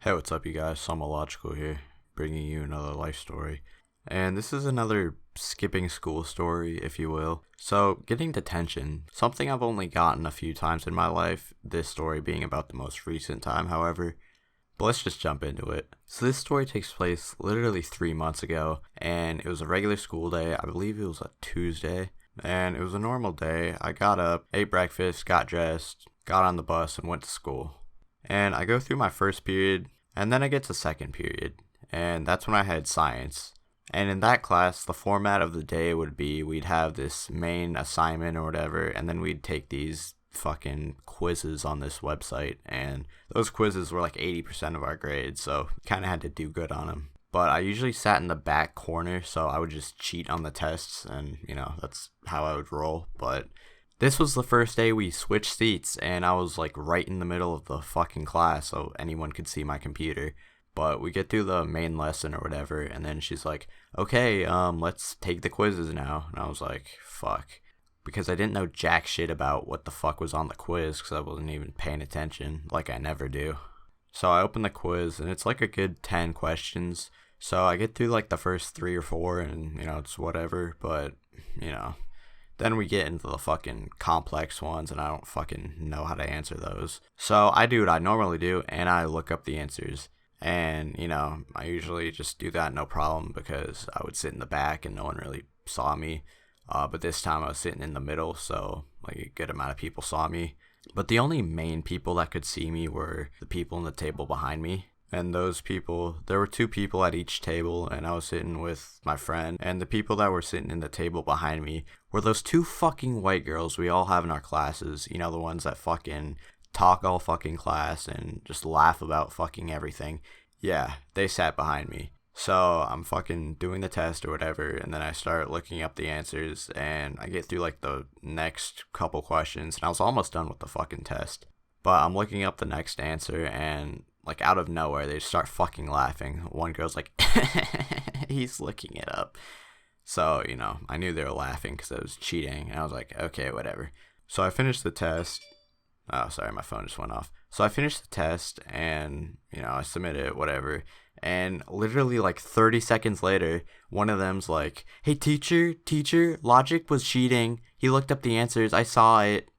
Hey, what's up, you guys? Logical here, bringing you another life story. And this is another skipping school story, if you will. So, getting detention, something I've only gotten a few times in my life, this story being about the most recent time, however. But let's just jump into it. So, this story takes place literally 3 months ago, and it was a regular school day. I believe it was a Tuesday, and it was a normal day. I got up, ate breakfast, got dressed, got on the bus, and went to school. And I go through my first period, and then I get to second period, and that's when I had science. And in that class, the format of the day would be we'd have this main assignment or whatever, and then we'd take these fucking quizzes on this website, and those quizzes were like 80% of our grades, so kind of had to do good on them. But I usually sat in the back corner, so I would just cheat on the tests, and that's how I would roll. But this was the first day we switched seats, and I was like right in the middle of the fucking class so anyone could see my computer. But we get through the main lesson or whatever, and then she's like, okay, let's take the quizzes now. And I was like, fuck. Because I didn't know jack shit about what the fuck was on the quiz, because I wasn't even paying attention, like I never do. So I open the quiz, and it's like a good 10 questions. So I get through like the first 3 or 4, and, it's whatever, but, then we get into the fucking complex ones, and I don't fucking know how to answer those. So I do what I normally do, and I look up the answers. And, I usually just do that no problem because I would sit in the back and no one really saw me. But this time I was sitting in the middle, so like a good amount of people saw me. But the only main people that could see me were the people in the table behind me. And those people, there were 2 people at each table, and I was sitting with my friend. And the people that were sitting in the table behind me were those 2 fucking white girls we all have in our classes. The ones that fucking talk all fucking class and just laugh about fucking everything. Yeah, they sat behind me. So I'm fucking doing the test or whatever, and then I start looking up the answers, and I get through like the next couple questions, and I was almost done with the fucking test. But I'm looking up the next answer, and like out of nowhere, they start fucking laughing. One girl's like, he's looking it up. So, I knew they were laughing because I was cheating, and I was like, okay, whatever. So I finished the test. Oh, sorry, my phone just went off. So I finished the test, and, I submitted it, whatever. And literally like 30 seconds later, one of them's like, hey, teacher, Logic was cheating. He looked up the answers. I saw it.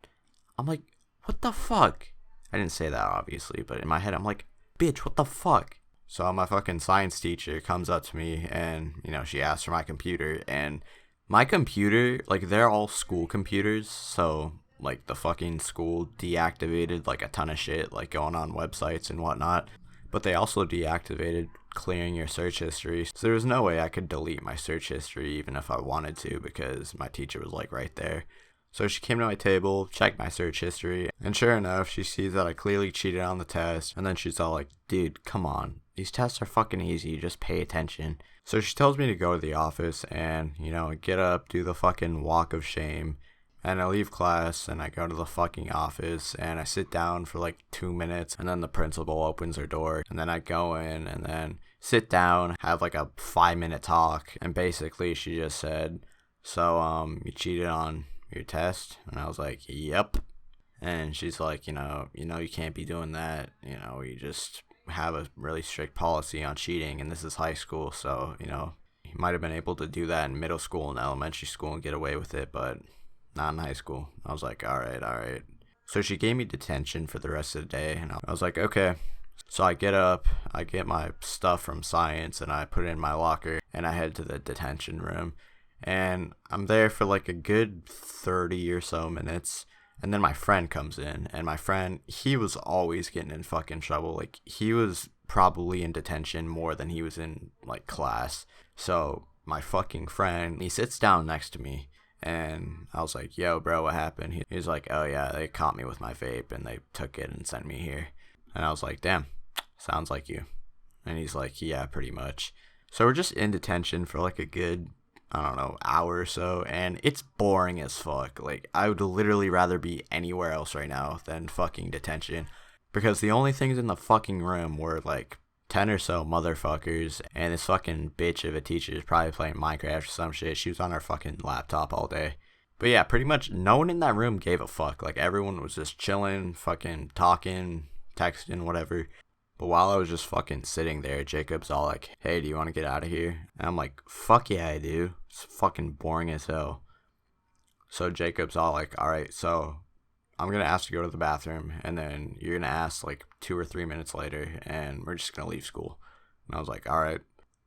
I'm like, what the fuck? I didn't say that, obviously, but in my head, I'm like, bitch, what the fuck? So my fucking science teacher comes up to me, and, she asks for my computer. And my computer, like, they're all school computers, so like the fucking school deactivated like a ton of shit, like going on websites and whatnot. But they also deactivated clearing your search history. So there was no way I could delete my search history even if I wanted to, because my teacher was like right there. So she came to my table, checked my search history, and sure enough, she sees that I clearly cheated on the test. And then she's all like, dude, come on. These tests are fucking easy. Just pay attention. So she tells me to go to the office and, get up, do the fucking walk of shame. And I leave class, and I go to the fucking office, and I sit down for like 2 minutes, and then the principal opens her door, and then I go in, and then sit down, have like a 5-minute talk, and basically she just said, so, you cheated on your test? And I was like, yep. And she's like, you can't be doing that, we just have a really strict policy on cheating, and this is high school, so, you might have been able to do that in middle school and elementary school and get away with it, but not in high school. I was like, all right. So she gave me detention for the rest of the day, and I was like, okay. So I get up, I get my stuff from science, and I put it in my locker, and I head to the detention room. And I'm there for like a good 30 or so minutes, and then my friend comes in, and my friend, he was always getting in fucking trouble. Like, he was probably in detention more than he was in like class. So my fucking friend, he sits down next to me. And I was like, yo, bro, what happened? He's like, oh, yeah, they caught me with my vape, and they took it and sent me here. And I was like, damn, sounds like you. And he's like, yeah, pretty much. So we're just in detention for like a good, I don't know, hour or so, and it's boring as fuck. Like, I would literally rather be anywhere else right now than fucking detention, because the only things in the fucking room were like 10 or so motherfuckers, and this fucking bitch of a teacher is probably playing Minecraft or some shit. She was on her fucking laptop all day. But yeah, pretty much no one in that room gave a fuck. Like, everyone was just chilling, fucking talking, texting, whatever. But while I was just fucking sitting there, Jacob's all like, hey, do you want to get out of here? And I'm like, fuck yeah, I do. It's fucking boring as hell. So Jacob's all like, all right, so I'm going to ask to go to the bathroom, and then you're going to ask like 2 or 3 minutes later, and we're just going to leave school. And I was like, all right.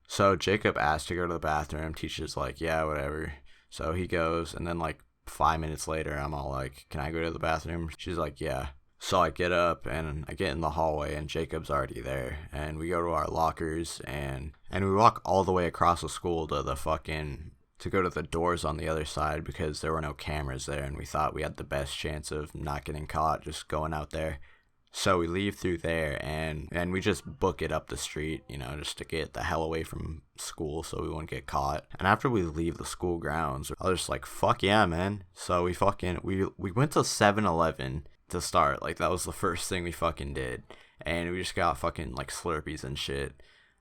So Jacob asked to go to the bathroom. Teacher's like, yeah, whatever. So he goes, and then like 5 minutes later, I'm all like, can I go to the bathroom? She's like, yeah. So I get up and I get in the hallway, and Jacob's already there. And we go to our lockers, and we walk all the way across the school to to go to the doors on the other side, because there were no cameras there, and we thought we had the best chance of not getting caught just going out there. So we leave through there, and we just book it up the street, just to get the hell away from school so we wouldn't get caught. And after we leave the school grounds, I was just like, fuck yeah, man. So we went to 7-Eleven to start. Like, that was the first thing we fucking did. And we just got fucking like Slurpees and shit.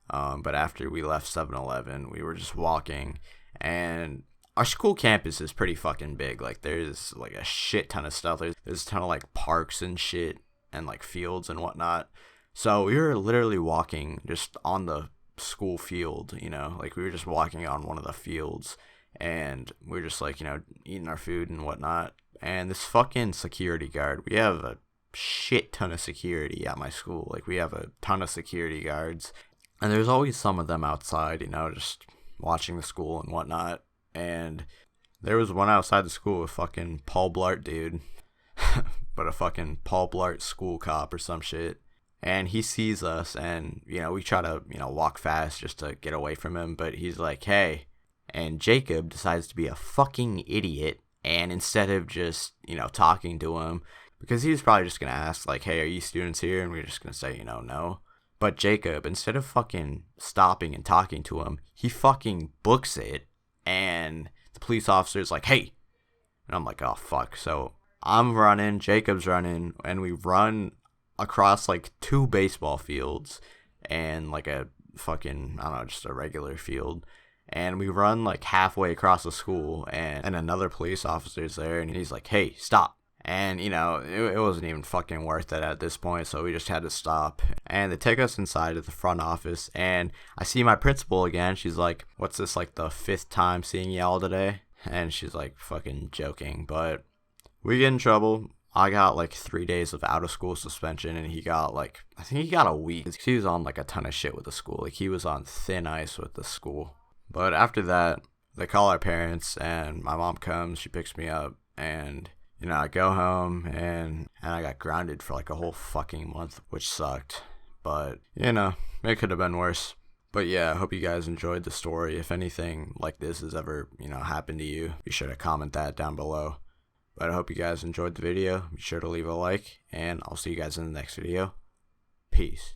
But after we left 7-Eleven, we were just walking, and our school campus is pretty fucking big. Like, there's like a shit ton of stuff. There's a ton of like parks and shit, and like fields and whatnot. So we were literally walking just on the school field, like we were just walking on one of the fields, and we were just like, eating our food and whatnot. And this fucking security guard, we have a shit ton of security at my school. Like, we have a ton of security guards, and there's always some of them outside, just watching the school and whatnot. And there was one outside the school with fucking Paul Blart, dude. But a fucking Paul Blart school cop or some shit. And he sees us, and, we try to, walk fast just to get away from him. But he's like, hey. And Jacob decides to be a fucking idiot. And instead of just, talking to him, because he was probably just going to ask, like, hey, are you students here? And we we're just going to say, no. But Jacob, instead of fucking stopping and talking to him, he fucking books it. And the police officer's like, hey. And I'm like, oh, fuck. So I'm running, Jacob's running, and we run across like 2 baseball fields and like a fucking, I don't know, just a regular field. And we run like halfway across the school, and another police officer's there, and he's like, hey, stop. And, it wasn't even fucking worth it at this point, so we just had to stop. And they take us inside of the front office, and I see my principal again. She's like, what's this, like the 5th time seeing y'all today? And she's like fucking joking, but we get in trouble. I got like 3 days of out of school suspension, and he got like, I think he got a week. He was on like a ton of shit with the school. Like, he was on thin ice with the school. But after that, they call our parents, and my mom comes, she picks me up, and, I go home, and I got grounded for like a whole fucking month, which sucked. But, it could have been worse. But yeah, I hope you guys enjoyed the story. If anything like this has ever, happened to you, be sure to comment that down below. But I hope you guys enjoyed the video. Be sure to leave a like, and I'll see you guys in the next video. Peace.